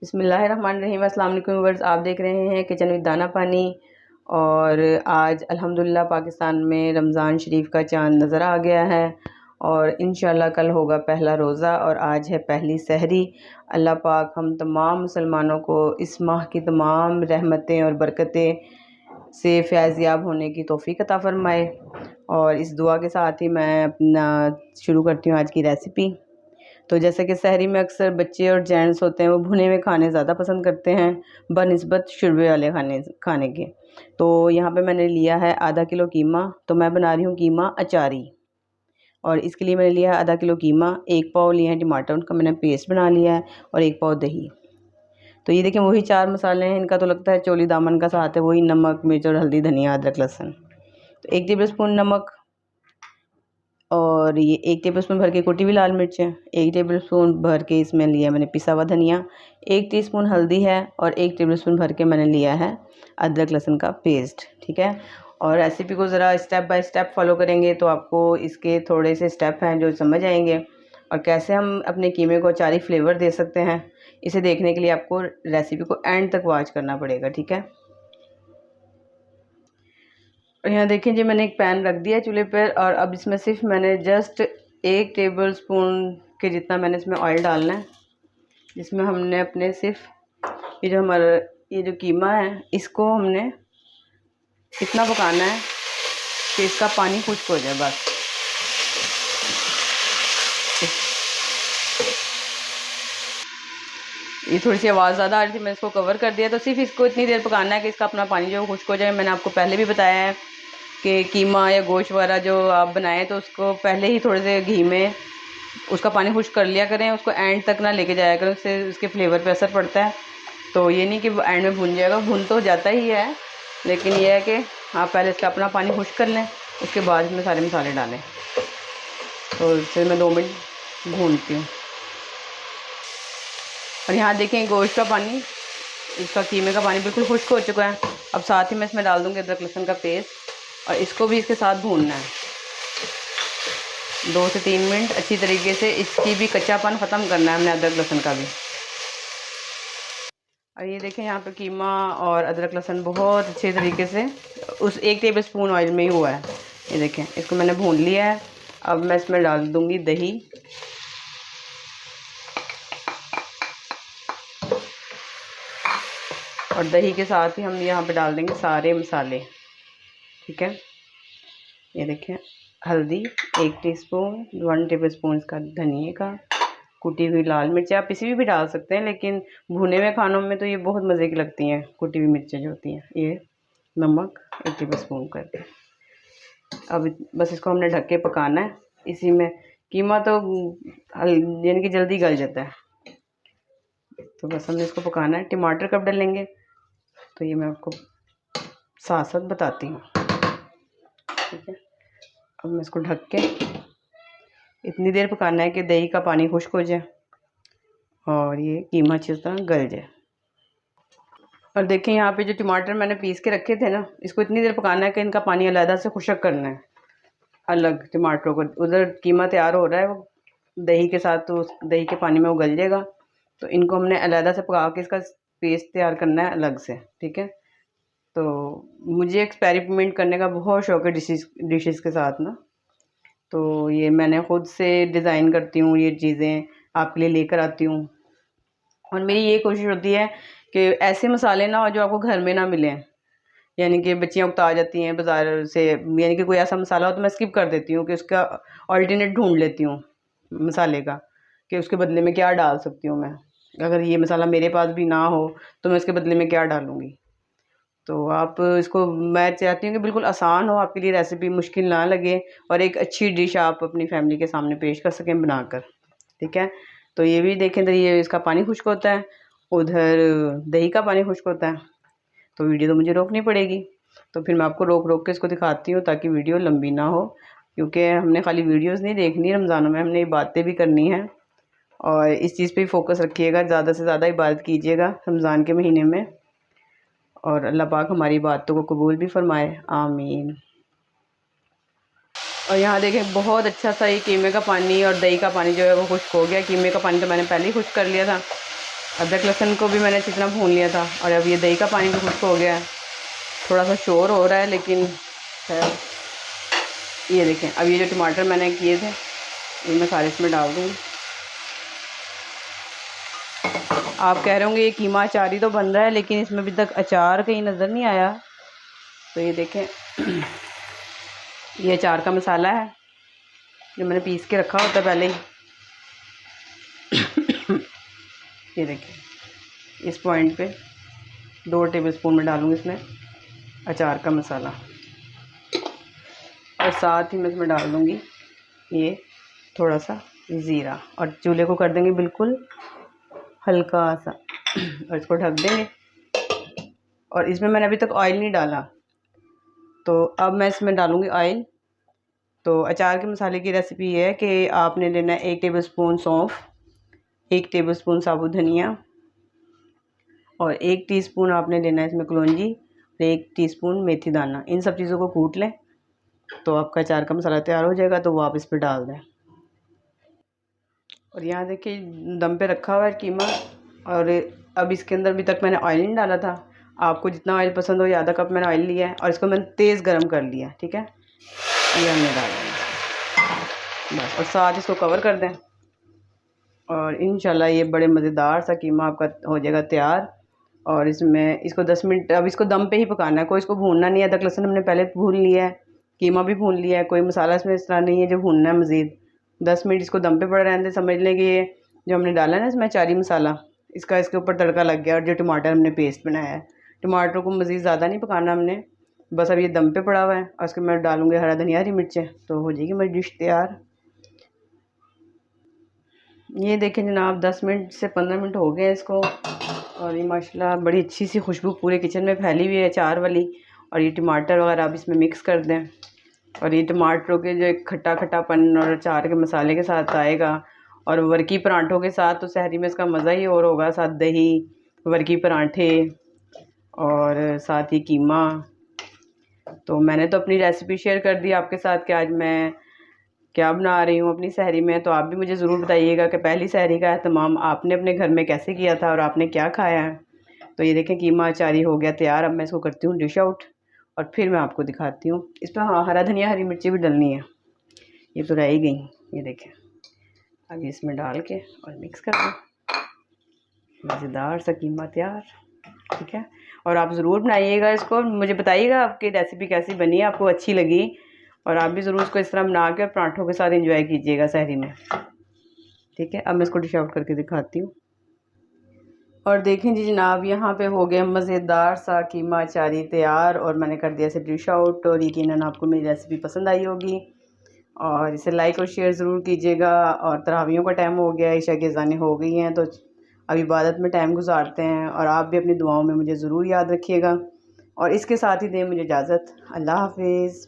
बिस्मिल्लाहिर्रहमानिर्रहीम। अस्सलाम वालेकुम व्यूअर्स, आप देख रहे हैं किचन विद दाना पानी। और आज अल्हम्दुलिल्लाह पाकिस्तान में रमज़ान शरीफ का चाँद नज़र आ गया है और इंशाल्लाह कल होगा पहला रोज़ा और आज है पहली सहरी। अल्लाह पाक हम तमाम मुसलमानों को इस माह की तमाम रहमतें और बरकतें से फैज़याब होने की तौफ़ीक अता फ़रमाए। और इस दुआ के साथ ही मैं अपना शुरू करती हूँ आज की रेसिपी। तो जैसे कि सहरी में अक्सर बच्चे और जेंट्स होते हैं वो भुने हुए खाने ज़्यादा पसंद करते हैं बनिस्बत शुरबे वाले खाने के। तो यहाँ पे मैंने लिया है आधा किलो कीमा। तो मैं बना रही हूँ कीमा अचारी और इसके लिए मैंने लिया है आधा किलो कीमा। 1 पाव लिए हैं टमाटर, उनका मैंने पेस्ट बना लिया है और 1 पाव दही। तो ये देखें वही 4 मसाले हैं, इनका तो लगता है चोली दामन का साथ है, वही नमक, मिर्च और हल्दी, धनिया, अदरक, लहसुन। तो 1 टेबल स्पून नमक और ये 1 टेबल स्पून भर के कुटी हुई लाल मिर्च है। 1 टेबल स्पून भर के इसमें लिया मैंने पिसा हुआ धनिया। 1 टीस्पून हल्दी है और 1 टेबल स्पून भर के मैंने लिया है अदरक लहसुन का पेस्ट। ठीक है। और रेसिपी को ज़रा स्टेप बाय स्टेप फॉलो करेंगे तो आपको इसके थोड़े से स्टेप हैं जो समझ आएंगे और कैसे हम अपने कीमे को अचारी फ्लेवर दे सकते हैं। इसे देखने के लिए आपको रेसिपी को एंड तक वॉच करना पड़ेगा। ठीक है। और यहाँ देखें जी मैंने एक पैन रख दिया है चूल्हे पर और अब इसमें सिर्फ मैंने जस्ट 1 टेबल स्पून के जितना मैंने इसमें ऑयल डालना है, जिसमें हमने अपने सिर्फ ये जो कीमा है इसको हमने इतना पकाना है कि इसका पानी खुश्क हो जाए बस। ये थोड़ी सी आवाज़ ज़्यादा आ रही थी, मैंने इसको कवर कर दिया। तो सिर्फ इसको इतनी देर पकाना है कि इसका अपना पानी जो खुश्क हो जाए। मैंने आपको पहले भी बताया है कि कीमा या गोश्त वगैरह जो आप बनाएं तो उसको पहले ही थोड़े से घी में उसका पानी खुश्क कर लिया करें, उसको एंड तक ना लेके जाया करें, उससे उसके फ्लेवर पे असर पड़ता है। तो ये नहीं कि एंड में भुन जाएगा, भुन तो जाता ही है, लेकिन ये है कि आप पहले इसका अपना पानी खुश्क कर लें, उसके बाद इसमें सारे मसाले डालें। तो इससे मैं 2 मिनट भूनती हूँ। और यहाँ देखें गोश्त का पानी, इसका कीमे का पानी बिल्कुल खुश्क हो चुका है। अब साथ ही मैं इसमें डाल दूँगी अदरक लहसुन का पेस्ट और इसको भी इसके साथ भूनना है 2 से 3 मिनट अच्छी तरीके से। इसकी भी कच्चापन ख़त्म करना है हमने अदरक लहसुन का भी। और ये देखें यहाँ पे कीमा और अदरक लहसुन बहुत अच्छे तरीके से उस 1 टेबल स्पून ऑयल में ही हुआ है। ये देखें इसको मैंने भून लिया है। अब मैं इसमें डाल दूँगी दही और दही के साथ ही हम यहाँ पे डाल देंगे सारे मसाले। ठीक है। ये देखें हल्दी 1 टीस्पून, 1 टेबल स्पून इसका धनिए का, कुटी हुई लाल मिर्च आप किसी भी डाल सकते हैं, लेकिन भुने हुए खानों में तो ये बहुत मज़े की लगती हैं कुटी हुई मिर्चें जो होती हैं। ये नमक 1 टेबल स्पून करके अब बस इसको हमने ढक के पकाना है। इसी में कीमा तो यानी कि जल्दी गल जाता है, तो बस हमने इसको पकाना है। टमाटर कब डालेंगे तो ये मैं आपको साथ साथ बताती हूँ। ठीक है। अब मैं इसको ढक के इतनी देर पकाना है कि दही का पानी खुश्क हो जाए और ये कीमा अच्छी तरह गल जाए। और देखें यहाँ पे जो टमाटर मैंने पीस के रखे थे ना, इसको इतनी देर पकाना है कि इनका पानी अलग से खुश्क करना है अलग टमाटरों को। उधर कीमा तैयार हो रहा है वो दही के साथ, तो दही के पानी में वो गल जाएगा। तो इनको हमने अलग से पका के इसका पेस्ट तैयार करना है अलग से। ठीक है। तो मुझे एक्सपेरिमेंट करने का बहुत शौक़ है डिशेस के साथ ना, तो ये मैंने ख़ुद से डिज़ाइन करती हूँ, ये चीज़ें आपके लिए लेकर आती हूँ। और मेरी ये कोशिश होती है कि ऐसे मसाले ना हो जो आपको घर में ना मिलें, यानी कि बच्चियाँ उकता जाती हैं बाज़ार से, यानी कि कोई ऐसा मसाला हो तो मैं स्किप कर देती हूँ कि उसका ऑल्टरनेट ढूंढ लेती हूँ मसाले का, कि उसके बदले में क्या डाल सकती हूँ मैं। अगर ये मसाला मेरे पास भी ना हो तो मैं उसके बदले में क्या डालूँगी। तो आप इसको, मैं चाहती हूँ कि बिल्कुल आसान हो आपके लिए रेसिपी, मुश्किल ना लगे और एक अच्छी डिश आप अपनी फैमिली के सामने पेश कर सकें बनाकर। ठीक है। तो ये भी देखें तो ये इसका पानी खुश्क होता है, उधर दही का पानी खुश्क होता है, तो वीडियो तो मुझे रोकनी पड़ेगी। तो फिर मैं आपको रोक रोक के इसको दिखाती हूँ ताकि वीडियो लंबी ना हो, क्योंकि हमने खाली वीडियोस नहीं देखनी है रमज़ानों में, हमने इबादतें भी करनी है। और इस चीज़ पे ही फोकस रखिएगा, ज़्यादा से ज़्यादा इबादत कीजिएगा रमज़ान के महीने में, और अल्लाह पाक हमारी बातों को कबूल भी फरमाए, आमीन। और यहाँ देखें बहुत अच्छा सा ये कीमे का पानी और दही का पानी जो है वो खुश्क हो गया। कीमे का पानी तो मैंने पहले ही खुश्क कर लिया था। अदरक लहसुन को भी मैंने अच्छी तरह भून लिया था। और अब ये दही का पानी भी खुश्क हो गया है, थोड़ा सा शोर हो रहा है लेकिन खैर। ये देखें, अब ये जो टमाटर मैंने किए थे ये मैं सारे इसमें डाल दूँगी। आप कह रहे होंगे ये कीमा अचारी तो बन रहा है, लेकिन इसमें अभी तक अचार कहीं नज़र नहीं आया। तो ये देखें ये अचार का मसाला है जो मैंने पीस के रखा होता है पहले ही। ये देखें, इस पॉइंट पे 2 टेबलस्पून में डालूँगी इसमें अचार का मसाला, और साथ ही मैं इसमें डाल दूँगी ये थोड़ा सा ज़ीरा, और चूल्हे को कर देंगे बिल्कुल हल्का सा और इसको ढक देंगे। और इसमें मैंने अभी तक ऑयल नहीं डाला, तो अब मैं इसमें डालूँगी ऑयल। तो अचार के मसाले की रेसिपी ये है कि आपने लेना है 1 टेबलस्पून सौंफ, 1 टेबलस्पून साबुत धनिया, और 1 टीस्पून आपने लेना है इसमें कलौंजी, 1 टीस्पून मेथी दाना। इन सब चीज़ों को कूट लें तो आपका अचार का मसाला तैयार हो जाएगा। तो वो आप इस पर डाल दें। और यहाँ देखिए दम पे रखा हुआ है कीमा, और अब इसके अंदर अभी तक मैंने ऑयल नहीं डाला था। आपको जितना ऑयल पसंद हो, आधा कप मैंने ऑयल लिया है और इसको मैंने तेज़ गर्म कर लिया, ठीक है। ये हमने डाल दिया बस, और साथ इसको कवर कर दें और इंशाल्लाह ये बड़े मज़ेदार सा कीमा आपका हो जाएगा तैयार। और इसमें इसको 10 मिनट अब इसको दम पे ही पकाना है, कोई इसको भूनना नहीं है। अदरक लहसुन हमने पहले भून लिया है, कीमा भी भून लिया है, कोई मसाला इसमें इस तरह नहीं है जो भूनना है मज़ीद। 10 मिनट इसको दम पे पड़ा रहने दें। समझ लें कि ये जो हमने डाला है ना इसमें अचारी मसाला, इसका इसके ऊपर तड़का लग गया। और जो टमाटर हमने पेस्ट बनाया है, टमाटर को मज़ीद ज़्यादा नहीं पकाना हमने, बस अब ये दम पे पड़ा हुआ है। और उसके मैं डालूँगी हरा धनिया, हरी मिर्चें, तो हो जाएगी मेरी डिश तैयार। ये देखें जनाब 10 मिनट से 15 मिनट हो गए इसको, और ये माशाल्लाह बड़ी अच्छी सी खुशबू पूरे किचन में फैली हुई है अचार वाली। और ये टमाटर वगैरह आप इसमें मिक्स कर दें, और ये टमाटरों के जो एक खट्टा खट्टापन और अचार के मसाले के साथ आएगा, और वर्की परांठों के साथ तो सहरी में इसका मज़ा ही और होगा। साथ दही, वर्की परांठे और साथ ही कीमा। तो मैंने तो अपनी रेसिपी शेयर कर दी आपके साथ कि आज मैं क्या बना रही हूँ अपनी सहरी में। तो आप भी मुझे ज़रूर बताइएगा कि पहली सहरी का एहतमाम आपने अपने घर में कैसे किया था और आपने क्या खाया है। तो ये देखें कीमा अचारी हो गया तैयार। अब मैं इसको करती हूँ डिश आउट, और फिर मैं आपको दिखाती हूँ। इस पर हाँ हरा धनिया, हरी मिर्ची भी डलनी है, ये तो रह ही गई। ये देखें अब इसमें डाल के और मिक्स कर दें, मज़ेदार सा कीमा तैयार, ठीक है। और आप ज़रूर बनाइएगा इसको, मुझे बताइएगा आपकी रेसिपी कैसी बनी, आपको अच्छी लगी। और आप भी ज़रूर इसको इस तरह बना के पराठों के साथ एंजॉय कीजिएगा सहरी में, ठीक है। अब मैं इसको डिश आउट करके दिखाती हूँ। और देखें जी जनाब, यहाँ पे हो गया मज़ेदार सा कीमा अचारी तैयार, और मैंने कर दिया इसे डिश आउट। और यकीनन आपको मेरी रेसिपी पसंद आई होगी, और इसे लाइक और शेयर ज़रूर कीजिएगा। और तरावियों का टाइम हो गया, ईशा की अज़ानें हो गई हैं, तो अब इबादत में टाइम गुजारते हैं। और आप भी अपनी दुआओं में मुझे ज़रूर याद रखिएगा। और इसके साथ ही दें मुझे इजाज़त। अल्लाह हाफिज़।